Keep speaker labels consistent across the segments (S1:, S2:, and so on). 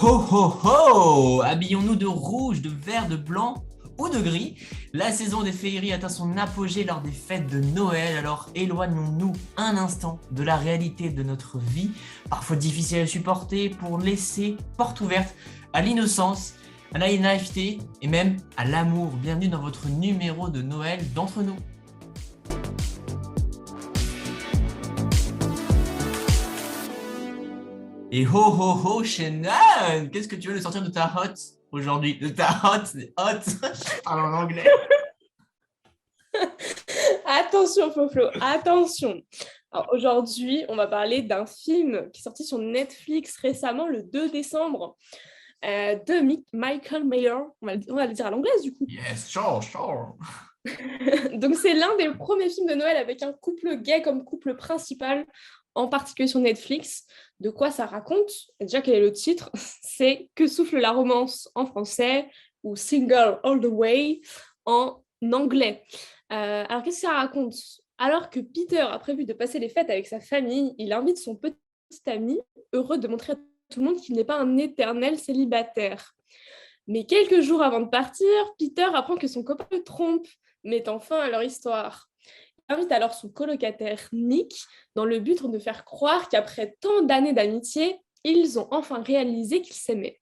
S1: Ho ho ho! Habillons-nous de rouge, de vert, de blanc ou de gris. La saison des féeries atteint son apogée lors des fêtes de Noël, alors éloignons-nous un instant de la réalité de notre vie, parfois difficile à supporter, pour laisser porte ouverte à l'innocence, à la naïveté et même à l'amour. Bienvenue dans votre numéro de Noël d'entre nous. Et ho ho ho, Shannon! Qu'est-ce que tu veux nous sortir de ta hot aujourd'hui? De ta hot, je parle en anglais.
S2: Attention, Foflo, attention. Alors, aujourd'hui, on va parler d'un film qui est sorti sur Netflix récemment, le 2 décembre, de Michael Mayer. On va le dire à l'anglaise, du coup.
S1: Yes, sure.
S2: Donc, c'est l'un des premiers films de Noël avec un couple gay comme couple principal, en particulier sur Netflix. De quoi ça raconte? Déjà, quel est le titre? C'est Que souffle la romance en français ou Single All the Way en anglais. Alors, qu'est-ce que ça raconte? Alors que Peter a prévu de passer les fêtes avec sa famille, il invite son petit ami, heureux de montrer à tout le monde qu'il n'est pas un éternel célibataire. Mais quelques jours avant de partir, Peter apprend que son copain le trompe, mettant fin à leur histoire. Il invite alors son colocataire Nick dans le but de faire croire qu'après tant d'années d'amitié, ils ont enfin réalisé qu'ils s'aimaient.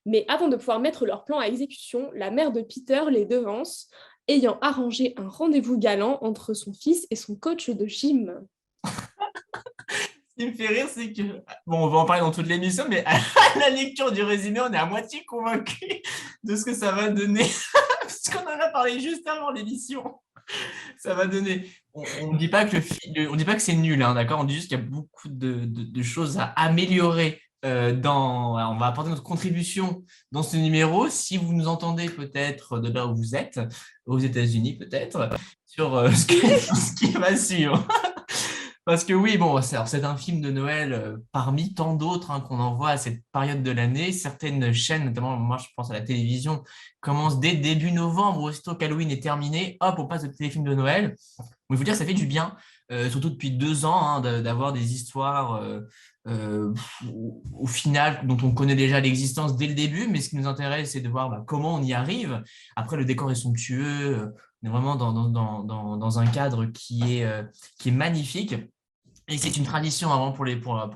S2: Mais avant de pouvoir mettre leur plan à exécution, la mère de Peter les devance, ayant arrangé un rendez-vous galant entre son fils et son coach de gym.
S1: Ce qui me fait rire, c'est que, bon, on va en parler dans toute l'émission, mais à la lecture du résumé, on est à moitié convaincu de ce que ça va donner, parce qu'on en a parlé juste avant l'émission. Ça va donner. On ne dit pas que on dit pas que c'est nul, hein, d'accord? On dit juste qu'il y a beaucoup de choses à améliorer. Alors, on va apporter notre contribution dans ce numéro. Si vous nous entendez peut-être de là où vous êtes, aux États-Unis peut-être, sur ce qui va suivre. Parce que oui, bon, c'est un film de Noël parmi tant d'autres, hein, qu'on envoie à cette période de l'année. Certaines chaînes, notamment moi je pense à la télévision, commencent dès début novembre, aussitôt qu'Halloween est terminé, hop, on passe au téléfilm de Noël. Mais il faut dire que ça fait du bien, surtout depuis 2 ans, hein, d'avoir des histoires euh, au final dont on connaît déjà l'existence dès le début, mais ce qui nous intéresse, c'est de voir comment on y arrive. Après, le décor est somptueux, on est vraiment dans un cadre qui est magnifique. Et c'est une tradition avant pour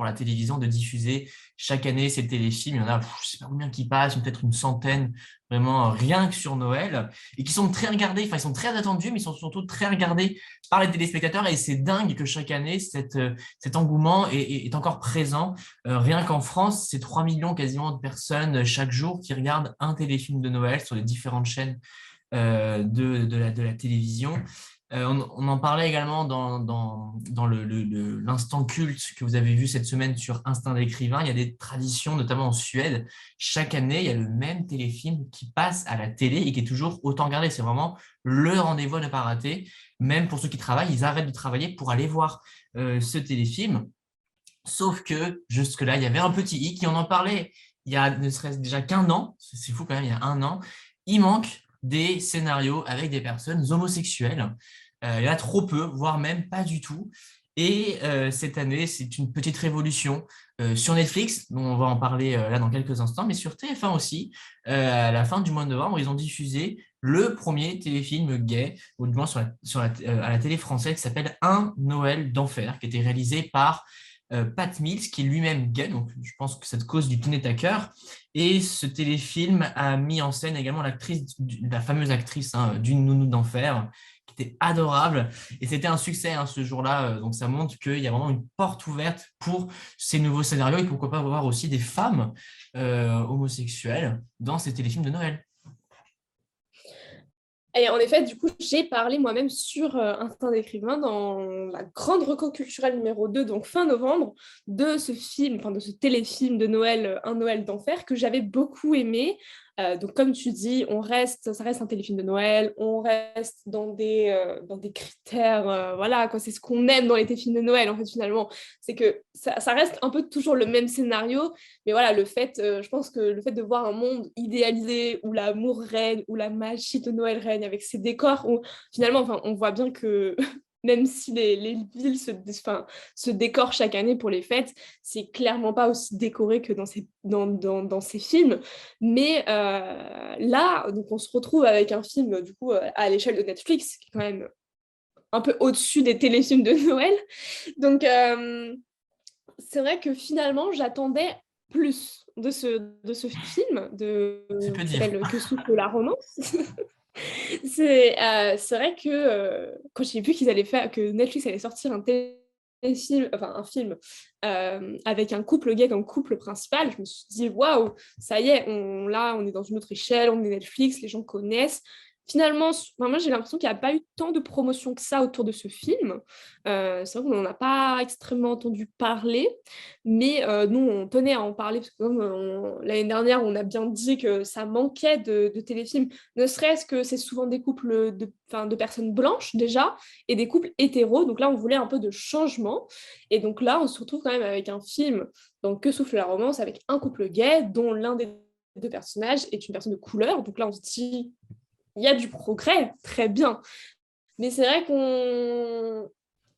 S1: la télévision de diffuser chaque année ces téléfilms. Il y en a, je ne sais pas combien qui passent, peut-être une centaine, vraiment rien que sur Noël, et qui sont très regardés, enfin ils sont très attendus, mais ils sont surtout très regardés par les téléspectateurs. Et c'est dingue que chaque année, cet engouement est encore présent. Rien qu'en France, c'est 3 millions quasiment de personnes chaque jour qui regardent un téléfilm de Noël sur les différentes chaînes de la télévision. On en parlait également dans l'instant culte que vous avez vu cette semaine sur Instinct d'écrivain. Il y a des traditions, notamment en Suède. Chaque année, il y a le même téléfilm qui passe à la télé et qui est toujours autant regardé. C'est vraiment le rendez-vous à ne pas rater. Même pour ceux qui travaillent, ils arrêtent de travailler pour aller voir ce téléfilm. Sauf que jusque-là, il y avait un petit hic et on en parlait il y a ne serait-ce déjà qu'un an. C'est fou quand même, il y a un an. Il manque des scénarios avec des personnes homosexuelles. Il y en a trop peu, voire même pas du tout. Et cette année, c'est une petite révolution sur Netflix, dont on va en parler là dans quelques instants, mais sur TF1 aussi. À la fin du mois de novembre, ils ont diffusé le premier téléfilm gay, ou du moins à la télé française, qui s'appelle Un Noël d'enfer, qui a été réalisé par Pat Mills, qui est lui-même gay, donc je pense que cette cause lui tenait à cœur. Et ce téléfilm a mis en scène également la fameuse actrice, hein, d'une nounou d'enfer, qui était adorable. Et c'était un succès, hein, ce jour-là. Donc ça montre qu'il y a vraiment une porte ouverte pour ces nouveaux scénarios et pourquoi pas voir aussi des femmes homosexuelles dans ces téléfilms de Noël.
S2: Et en effet, du coup, j'ai parlé moi-même sur Instinct d'écrivain dans la grande reco culturelle numéro 2, donc fin novembre, de ce film, enfin de ce téléfilm de Noël, Un Noël d'enfer, que j'avais beaucoup aimé. Donc comme tu dis, ça reste un téléfilm de Noël, on reste dans des critères, voilà, quoi, c'est ce qu'on aime dans les téléfilms de Noël, en fait, finalement. C'est que ça reste un peu toujours le même scénario, mais voilà, je pense que le fait de voir un monde idéalisé où l'amour règne, où la magie de Noël règne, avec ces décors où finalement, enfin, on voit bien que même si les villes se décorent chaque année pour les fêtes, c'est clairement pas aussi décoré que dans ces films. Mais là, donc on se retrouve avec un film du coup à l'échelle de Netflix, qui est quand même un peu au-dessus des téléfilms de Noël. Donc c'est vrai que finalement, j'attendais plus de ce film
S1: C'est peu
S2: qui
S1: dire.
S2: s'appelle Que souffle la romance. C'est vrai que quand j'ai vu que Netflix allait sortir un téléfilm, enfin un film avec un couple gay comme couple principal, je me suis dit waouh, ça y est, là on est dans une autre échelle, on est Netflix, les gens connaissent. Finalement, moi j'ai l'impression qu'il n'y a pas eu tant de promotion que ça autour de ce film. C'est vrai qu'on n'en a pas extrêmement entendu parler, mais nous on tenait à en parler parce que comme l'année dernière on a bien dit que ça manquait de téléfilms, ne serait-ce que c'est souvent des couples de personnes blanches déjà et des couples hétéros. Donc là, on voulait un peu de changement. Et donc là, on se retrouve quand même avec un film, donc Que souffle la romance, avec un couple gay dont l'un des deux personnages est une personne de couleur. Donc là, on se dit, il y a du progrès, très bien. Mais c'est vrai qu'on...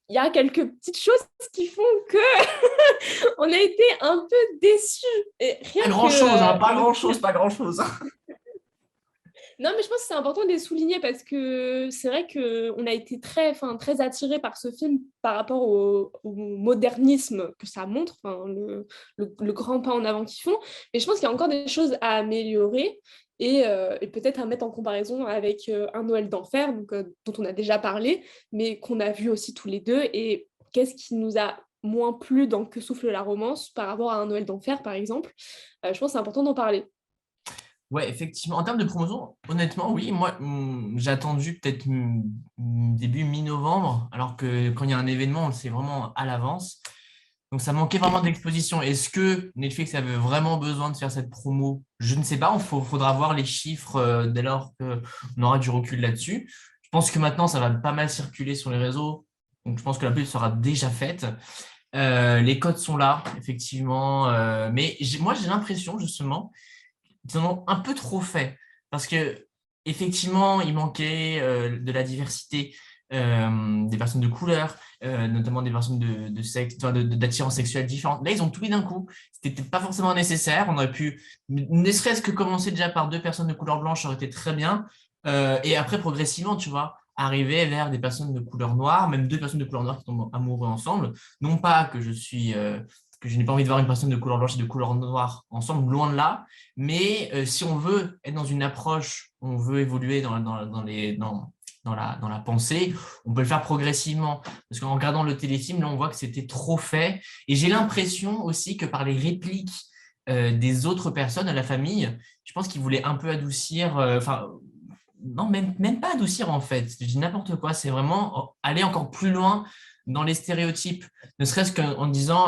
S2: Il y a quelques petites choses qui font que on a été un peu déçus. Et rien
S1: Pas grand-chose, hein,
S2: que
S1: pas grand-chose, pas grand-chose.
S2: non, mais je pense que c'est important de les souligner parce que c'est vrai qu'on a été très attirés par ce film par rapport au modernisme que ça montre, le grand pas en avant qu'ils font. Mais je pense qu'il y a encore des choses à améliorer et peut-être à mettre en comparaison avec Un Noël d'enfer, dont on a déjà parlé, mais qu'on a vu aussi tous les deux. Et qu'est-ce qui nous a moins plu dans Que souffle la romance par rapport à Un Noël d'enfer, par exemple. Je pense que c'est important d'en parler.
S1: Ouais, effectivement. En termes de promotion, honnêtement, oui, moi, j'ai attendu peut-être début mi-novembre, alors que quand il y a un événement, on le sait vraiment à l'avance. Donc, ça manquait vraiment d'exposition. Est-ce que Netflix avait vraiment besoin de faire cette promo? Je ne sais pas. Il faudra voir les chiffres dès lors qu'on aura du recul là-dessus. Je pense que maintenant, ça va pas mal circuler sur les réseaux. Donc, je pense que la pub sera déjà faite. Les codes sont là, effectivement. Mais moi, j'ai l'impression, justement, ils en ont un peu trop fait parce que effectivement, il manquait de la diversité des personnes de couleur, notamment des personnes de sexe, enfin, d'attirance sexuelle différente. Là, ils ont tout mis d'un coup. C'était pas forcément nécessaire. On aurait pu, ne serait-ce que commencer déjà par deux personnes de couleur blanche, ça aurait été très bien. Et après, progressivement, tu vois, arriver vers des personnes de couleur noire, même deux personnes de couleur noire qui tombent amoureux ensemble. Non pas que je n'ai pas envie de voir une personne de couleur blanche et de couleur noire ensemble, loin de là. Mais si on veut être dans une approche, on veut évoluer dans la pensée, on peut le faire progressivement. Parce qu'en regardant le téléfilm, là, on voit que c'était trop fait. Et j'ai l'impression aussi que par les répliques des autres personnes de la famille, je pense qu'ils voulaient un peu adoucir, enfin, non, même pas adoucir en fait. Je dis n'importe quoi. C'est vraiment aller encore plus loin dans les stéréotypes. Ne serait-ce qu'en disant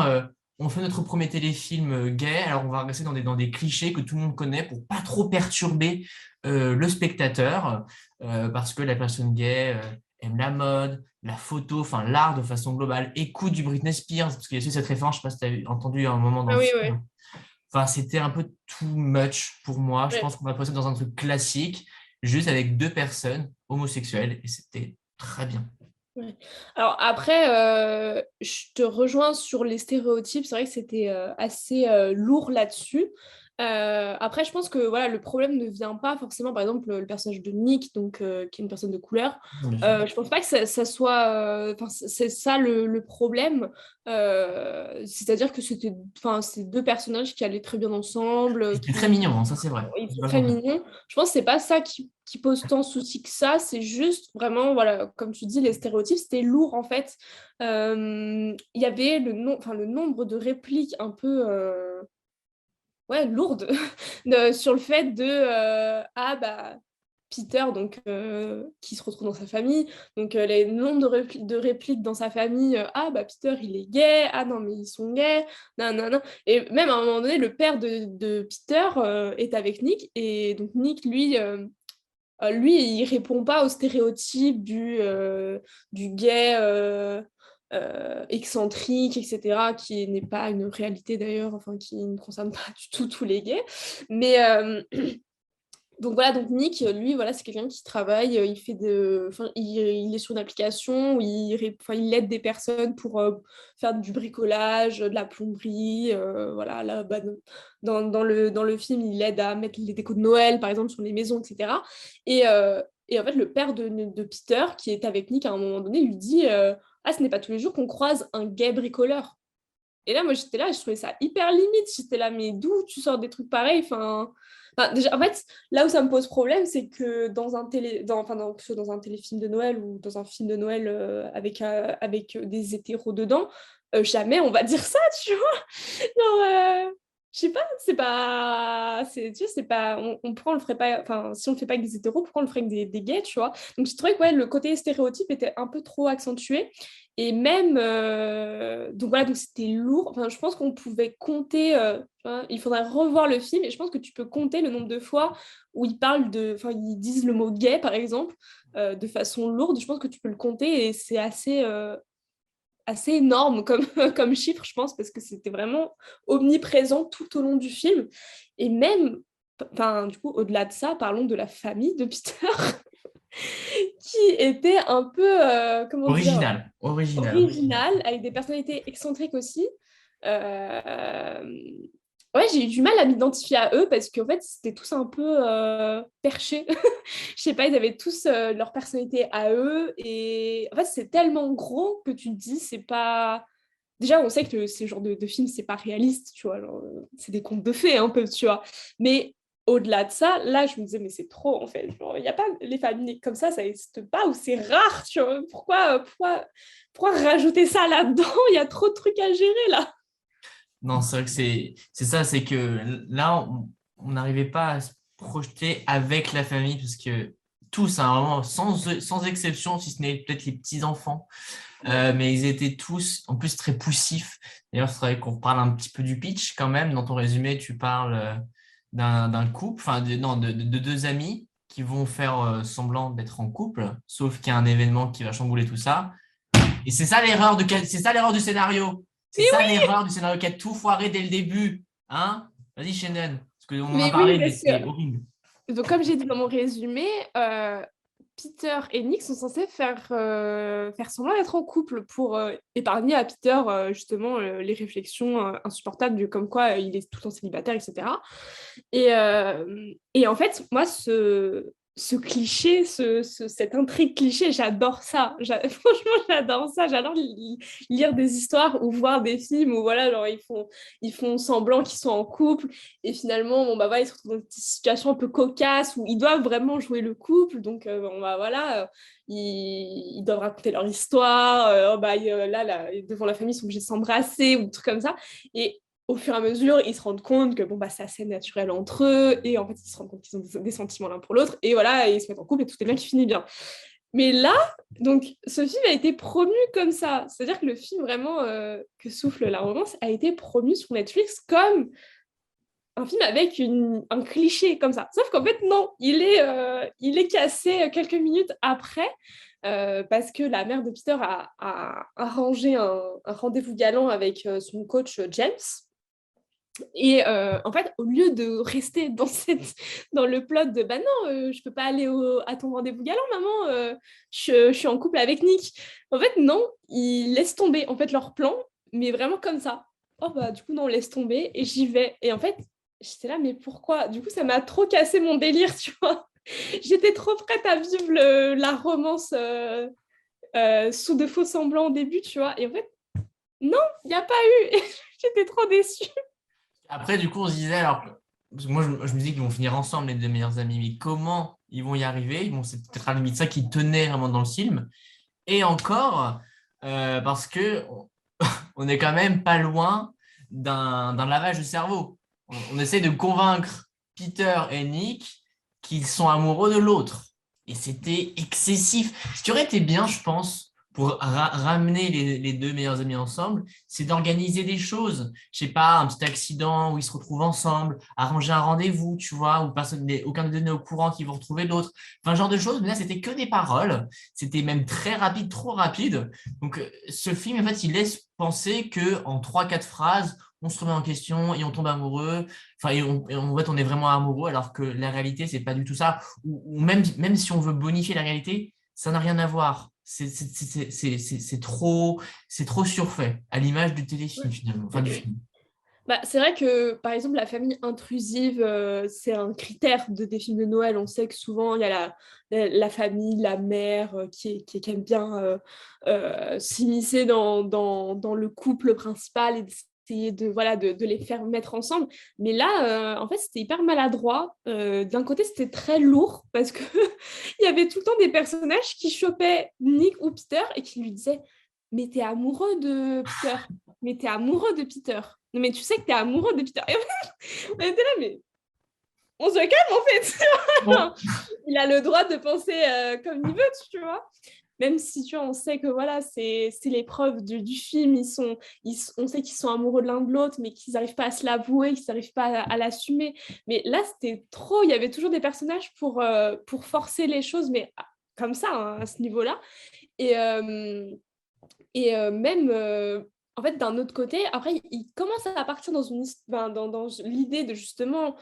S1: on fait notre premier téléfilm gay, alors on va rester dans des clichés que tout le monde connaît pour pas trop perturber le spectateur, parce que la personne gay aime la mode, la photo, enfin l'art de façon globale, écoute du Britney Spears, parce qu'il y a aussi cette référence, je ne sais pas si tu as entendu à un moment dans
S2: Ah
S1: le
S2: oui,
S1: film.
S2: oui.
S1: Enfin, c'était un peu too much pour moi. Je pense qu'on va passer dans un truc classique, juste avec deux personnes homosexuelles, et c'était très bien.
S2: Ouais. Alors après, je te rejoins sur les stéréotypes. C'est vrai que c'était assez lourd là-dessus. Après, je pense que voilà, le problème ne vient pas forcément, par exemple, le personnage de Nick, qui est une personne de couleur.
S1: Bien sûr.
S2: Je pense pas que ça soit, c'est ça le problème. C'est-à-dire que c'est deux personnages qui allaient très bien ensemble,
S1: C'était très mignon, hein, ça c'est vrai.
S2: ils
S1: J'ai
S2: sont très
S1: vachement aimé.
S2: mignons. Je pense que c'est pas ça qui pose tant de soucis que ça. C'est juste vraiment, voilà, comme tu dis, les stéréotypes, c'était lourd en fait. Il y avait le nombre de répliques un peu ouais, lourdes sur le fait de ah bah Peter qui se retrouve dans sa famille, donc les nombres de répliques dans sa famille, ah bah Peter il est gay, ah non mais ils sont gays, non non non, et même à un moment donné le père de Peter est avec Nick, et donc Nick lui il répond pas aux stéréotypes du gay excentrique, etc., qui n'est pas une réalité d'ailleurs, enfin qui ne concerne pas du tout tous les gays, mais Donc voilà, donc Nick, lui, voilà, c'est quelqu'un qui travaille, il est sur une application où il aide des personnes pour faire du bricolage, de la plomberie, voilà, là, dans le film, il aide à mettre les décos de Noël, par exemple, sur les maisons, etc. Et en fait, le père de Peter, qui est avec Nick à un moment donné, lui dit Ah, ce n'est pas tous les jours qu'on croise un gay bricoleur. Et là, moi, j'étais là, je trouvais ça hyper limite. J'étais là, mais d'où tu sors des trucs pareils? Déjà, en fait, là où ça me pose problème, c'est que dans un téléfilm de Noël ou dans un film de Noël avec des hétéros dedans, jamais on va dire ça, tu vois. Genre, je sais pas, tu sais, c'est pas, pourquoi on le ferait pas, enfin, si on le fait pas avec des hétéros, pourquoi on le ferait avec des gays, tu vois. Donc, je trouvais que ouais, le côté stéréotype était un peu trop accentué. Et même, donc voilà, donc c'était lourd. Enfin, je pense qu'on pouvait compter, tu vois, il faudrait revoir le film, et je pense que tu peux compter le nombre de fois où ils disent le mot gay, par exemple, de façon lourde. Je pense que tu peux le compter, et c'est assez énorme comme, comme chiffre, je pense, parce que c'était vraiment omniprésent tout au long du film. Et même, enfin, du coup, au-delà de ça, parlons de la famille de Peter, qui était un peu, comment dire,
S1: Original.
S2: original, avec des personnalités excentriques aussi. Euh, Ouais, j'ai eu du mal à m'identifier à eux parce qu'en fait, c'était tous un peu perchés. Je sais pas, ils avaient tous leur personnalité à eux. Et en fait, c'est tellement gros que tu te dis, c'est pas. Déjà, on sait que ce genre de film, c'est pas réaliste, tu vois. Genre, c'est des contes de fées, un peu, tu vois. Mais au-delà de ça, là, je me disais, mais c'est trop, en fait. Genre, il n'y a pas les familles comme ça n'existe pas, ou c'est rare, tu vois. Pourquoi rajouter ça là-dedans? Il y a trop de trucs à gérer, là.
S1: Non, c'est vrai que c'est ça, c'est que là, on n'arrivait pas à se projeter avec la famille parce que tous, hein, vraiment, sans exception, si ce n'est peut-être les petits-enfants, mais ils étaient tous, en plus, très poussifs. D'ailleurs, il faudrait qu'on reparle un petit peu du pitch quand même. Dans ton résumé, tu parles d'un couple, enfin, non, de deux amis qui vont faire semblant d'être en couple, sauf qu'il y a un événement qui va chambouler tout ça. Et c'est ça l'erreur du scénario. C'est
S2: Mais
S1: ça
S2: oui,
S1: l'erreur du scénario qui a tout foiré dès le début. Hein? Vas-y, Shannon. Parce qu'on en a
S2: mais oui,
S1: parlé, mais
S2: parce
S1: c'est
S2: que
S1: horrible.
S2: donc, comme j'ai dit dans mon résumé, Peter et Nick sont censés faire semblant d'être en couple pour épargner à Peter justement les réflexions insupportables du comme quoi il est tout le temps célibataire, etc. Et en fait, moi, ce cliché, cette intrigue cliché, j'adore ça. Franchement, j'adore ça. J'adore lire des histoires ou voir des films où voilà, genre, ils font semblant qu'ils sont en couple et finalement, bon, bah, voilà, ils se retrouvent dans des situations un peu cocasses où ils doivent vraiment jouer le couple. Donc, bon, bah, voilà, ils doivent raconter leur histoire. Oh, bah, là, devant la famille, ils sont obligés de s'embrasser ou des trucs comme ça. Et au fur et à mesure, ils se rendent compte que bon, bah, c'est assez naturel entre eux, et en fait, ils se rendent compte qu'ils ont des sentiments l'un pour l'autre, et voilà, et ils se mettent en couple, et tout est bien qui finit bien. Mais là, donc, ce film a été promu comme ça. C'est-à-dire que le film vraiment que souffle la romance a été promu sur Netflix comme un film avec un cliché comme ça. Sauf qu'en fait, non, il est cassé quelques minutes après. Parce que la mère de Peter a arrangé un rendez-vous galant avec son coach James. Et en fait, au lieu de rester dans le plot de bah non, je peux pas aller à ton rendez-vous galant, maman, je suis en couple avec Nick. En fait, non, ils laissent tomber en fait leur plan, mais vraiment comme ça. Oh bah du coup non, on laisse tomber et j'y vais. Et en fait, j'étais là, mais pourquoi? Du coup, ça m'a trop cassé mon délire, tu vois. J'étais trop prête à vivre la romance sous de faux semblants au début, tu vois. Et en fait, non, il n'y a pas eu. J'étais trop déçue.
S1: Après, du coup, on se disait, alors, parce que moi, je me disais qu'ils vont finir ensemble, les deux meilleurs amis, mais comment ils vont y arriver? Bon, c'est peut-être à la limite ça qui tenait vraiment dans le film. Et encore, parce que on est quand même pas loin d'un lavage de cerveau. On essaie de convaincre Peter et Nick qu'ils sont amoureux de l'autre. Et c'était excessif. Ce qui aurait été bien, je pense, pour ramener les deux meilleurs amis ensemble, c'est d'organiser des choses. Je sais pas, un petit accident où ils se retrouvent ensemble, arranger un rendez-vous, tu vois, où aucun des deux n'est au courant qu'ils vont retrouver l'autre. Enfin, genre de choses. Mais là, c'était que des paroles. C'était même très rapide, trop rapide. Donc, ce film, en fait, il laisse penser qu'en 3-4 phrases, on se remet en question et on tombe amoureux. Enfin, et en fait, on est vraiment amoureux, alors que la réalité, c'est pas du tout ça. Ou même si on veut bonifier la réalité, ça n'a rien à voir. C'est trop surfait, à l'image du téléfilm, finalement, enfin du film.
S2: Bah, c'est vrai que, par exemple, la famille intrusive, c'est un critère des films de Noël. On sait que souvent, il y a la famille, la mère qui aime bien s'immiscer dans le couple principal et d'essayer de les faire mettre ensemble. Mais là, en fait, c'était hyper maladroit. D'un côté, c'était très lourd parce que il y avait tout le temps des personnages qui chopaient Nick ou Peter et qui lui disaient mais t'es amoureux de Peter. Mais t'es amoureux de Peter. Non, mais tu sais que t'es amoureux de Peter. Et on était là, mais on se calme en fait.
S1: Bon,
S2: Il a le droit de penser comme il veut, tu vois. Même si tu vois, on sait que voilà, c'est l'épreuve du film. On sait qu'ils sont amoureux de l'un de l'autre, mais qu'ils n'arrivent pas à se l'avouer, qu'ils n'arrivent pas à l'assumer. Mais là, c'était trop. Il y avait toujours des personnages pour forcer les choses, mais comme ça, hein, à ce niveau-là. Et, même, en fait, d'un autre côté, après, il commence à partir dans l'idée de justement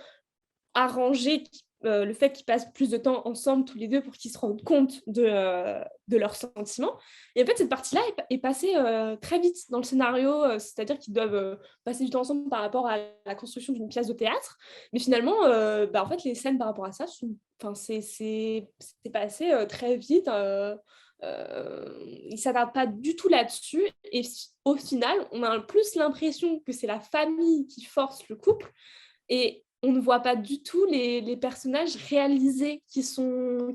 S2: arranger le fait qu'ils passent plus de temps ensemble tous les deux pour qu'ils se rendent compte de leurs sentiments. Et en fait, cette partie-là est passée très vite dans le scénario, c'est-à-dire qu'ils doivent passer du temps ensemble par rapport à la construction d'une pièce de théâtre. Mais finalement, en fait, les scènes par rapport à ça, c'est passé très vite. Il ne s'attarde pas du tout là-dessus. Et au final, on a plus l'impression que c'est la famille qui force le couple. Et on ne voit pas du tout les personnages réalisés qui sont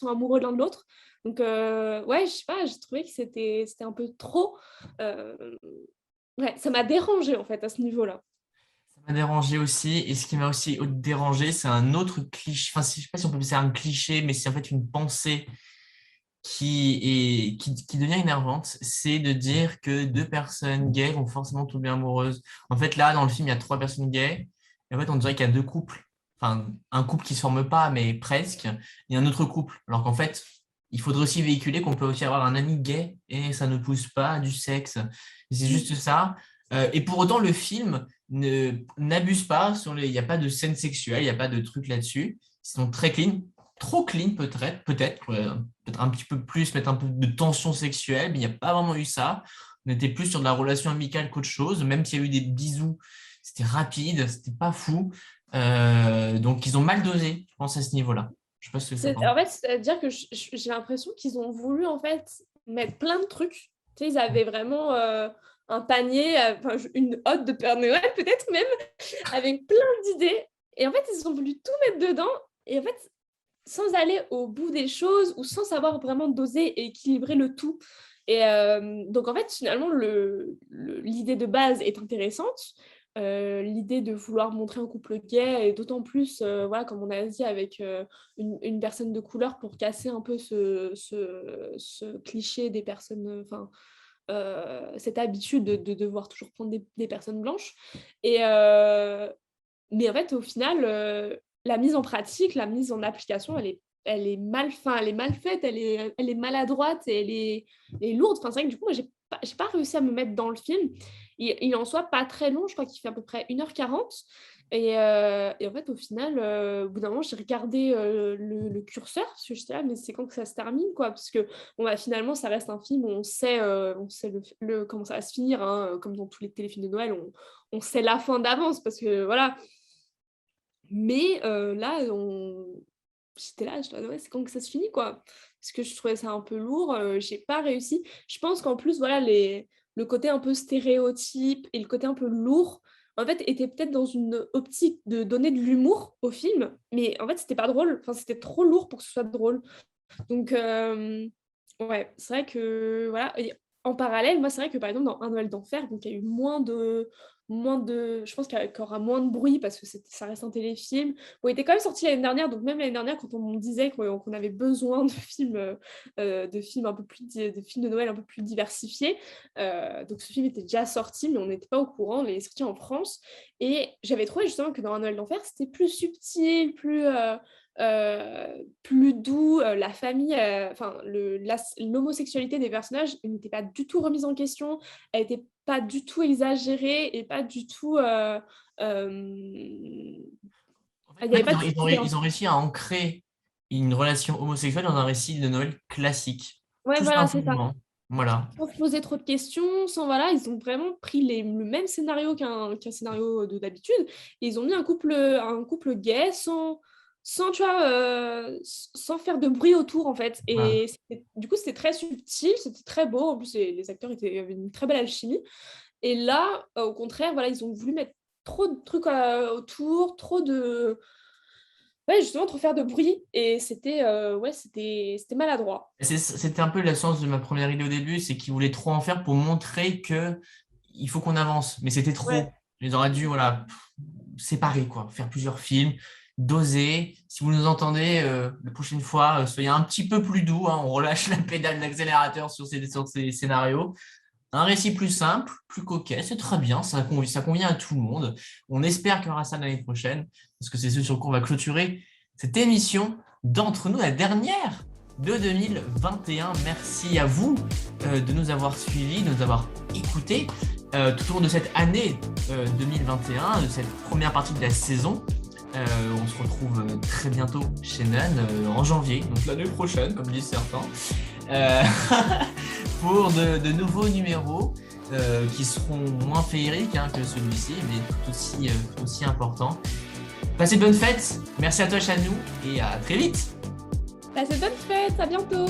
S2: amoureux l'un de l'autre. Donc, ouais, je sais pas, j'ai trouvé que c'était un peu trop. Ouais, ça m'a dérangé en fait à ce niveau-là.
S1: ça m'a dérangé aussi. Et ce qui m'a aussi dérangé, c'est un autre cliché. Enfin, je sais pas si on peut appeler ça un cliché, mais c'est en fait une pensée qui devient énervante. C'est de dire que deux personnes gays vont forcément tomber amoureuses. En fait, là, dans le film, il y a trois personnes gays. Et en fait, on dirait qu'il y a deux couples. Enfin, un couple qui ne se forme pas, mais presque. Et un autre couple. Alors qu'en fait, il faudrait aussi véhiculer qu'on peut aussi avoir un ami gay et ça ne pousse pas du sexe. C'est juste ça. Et pour autant, le film n'abuse pas il n'y a pas de scène sexuelle, il n'y a pas de truc là-dessus. Ils sont très clean, trop clean peut-être un petit peu plus, mettre un peu de tension sexuelle, mais il n'y a pas vraiment eu ça. On était plus sur de la relation amicale qu'autre chose, même s'il y a eu des bisous, c'était rapide, c'était pas fou. Donc ils ont mal dosé, je pense, à ce niveau-là. Je sais pas ce que ça pense.
S2: En fait, c'est-à-dire que j'ai l'impression qu'ils ont voulu en fait mettre plein de trucs. Tu sais, ils avaient vraiment un panier, une hotte de Père Noël peut-être même, avec plein d'idées. Et en fait, ils ont voulu tout mettre dedans. Et en fait, sans aller au bout des choses ou sans savoir vraiment doser et équilibrer le tout. Et donc, en fait, finalement, l'idée de base est intéressante. L'idée de vouloir montrer un couple gay, et d'autant plus, voilà, comme on a dit, avec une personne de couleur pour casser un peu ce cliché des personnes, cette habitude de devoir toujours prendre des personnes blanches. Et, mais en fait, au final, la mise en pratique, la mise en application, elle est mal faite, elle est maladroite et elle est lourde. Enfin, c'est vrai que du coup, moi, j'ai pas réussi à me mettre dans le film. Il en soit pas très long, je crois qu'il fait à peu près 1h40. Et en fait, au final, au bout d'un moment, j'ai regardé le curseur, parce que j'étais là, mais c'est quand que ça se termine, quoi? Parce que bon, bah, finalement, ça reste un film où on sait comment ça va se finir, hein, comme dans tous les téléfilms de Noël, on sait la fin d'avance, parce que voilà. Mais là, j'étais là, je me ouais, c'est quand que ça se finit, quoi. Parce que je trouvais ça un peu lourd, j'ai pas réussi. Je pense qu'en plus, voilà, le côté un peu stéréotype et le côté un peu lourd, en fait, était peut-être dans une optique de donner de l'humour au film, mais en fait, c'était pas drôle. Enfin, c'était trop lourd pour que ce soit drôle. Donc, ouais, c'est vrai que, voilà. Et en parallèle, moi, c'est vrai que, par exemple, dans Un Noël d'enfer, donc il y a eu je pense qu'il y aura moins de bruit parce que ça reste un téléfilm. Bon, il était quand même sorti l'année dernière, donc même l'année dernière, quand on disait qu'on avait besoin de films un peu plus, de films de Noël un peu plus diversifiés, donc ce film était déjà sorti, mais on n'était pas au courant, il est sorti en France. Et j'avais trouvé justement que dans Un Noël d'enfer, c'était plus subtil, plus plus doux, la famille, l'homosexualité des personnages n'était pas du tout remise en question, elle n'était pas du tout exagérée et pas du tout... il n'y avait pas de
S1: Ils ont réussi à ancrer une relation homosexuelle dans un récit de Noël classique,
S2: Ouais,
S1: tout
S2: voilà, c'est ça.
S1: simplement. Voilà.
S2: Sans se poser trop de questions, sans voilà, ils ont vraiment pris le même scénario qu'un scénario d'habitude. Et ils ont mis un couple gay sans, tu vois, sans faire de bruit autour, en fait.
S1: Voilà.
S2: Et du coup, c'était très subtil, c'était très beau. En plus, les acteurs avaient une très belle alchimie. Et là, au contraire, voilà, ils ont voulu mettre trop de trucs autour, trop de... Ouais, justement, trop faire de bruit. Et c'était maladroit.
S1: C'était un peu la sens de ma première idée au début, c'est qu'ils voulaient trop en faire pour montrer que il faut qu'on avance, mais c'était trop.
S2: Ouais.
S1: Ils auraient dû voilà, séparer, quoi, faire plusieurs films, doser. Si vous nous entendez, la prochaine fois, soyez un petit peu plus doux, hein, on relâche la pédale d'accélérateur sur ces scénarios. Un récit plus simple, plus coquet, c'est très bien, ça convient à tout le monde. On espère qu'il y aura ça l'année prochaine, parce que c'est ce sur quoi on va clôturer cette émission d'entre nous, la dernière de 2021. Merci à vous de nous avoir suivis, de nous avoir écoutés tout au long de cette année 2021, de cette première partie de la saison. On se retrouve très bientôt chez Nan en janvier, donc l'année prochaine, comme disent certains, pour de nouveaux numéros qui seront moins féeriques que celui-ci, mais tout aussi importants. Passez de bonnes fêtes, merci à toi Chanou et à très vite.
S2: Passez de bonnes fêtes, à bientôt.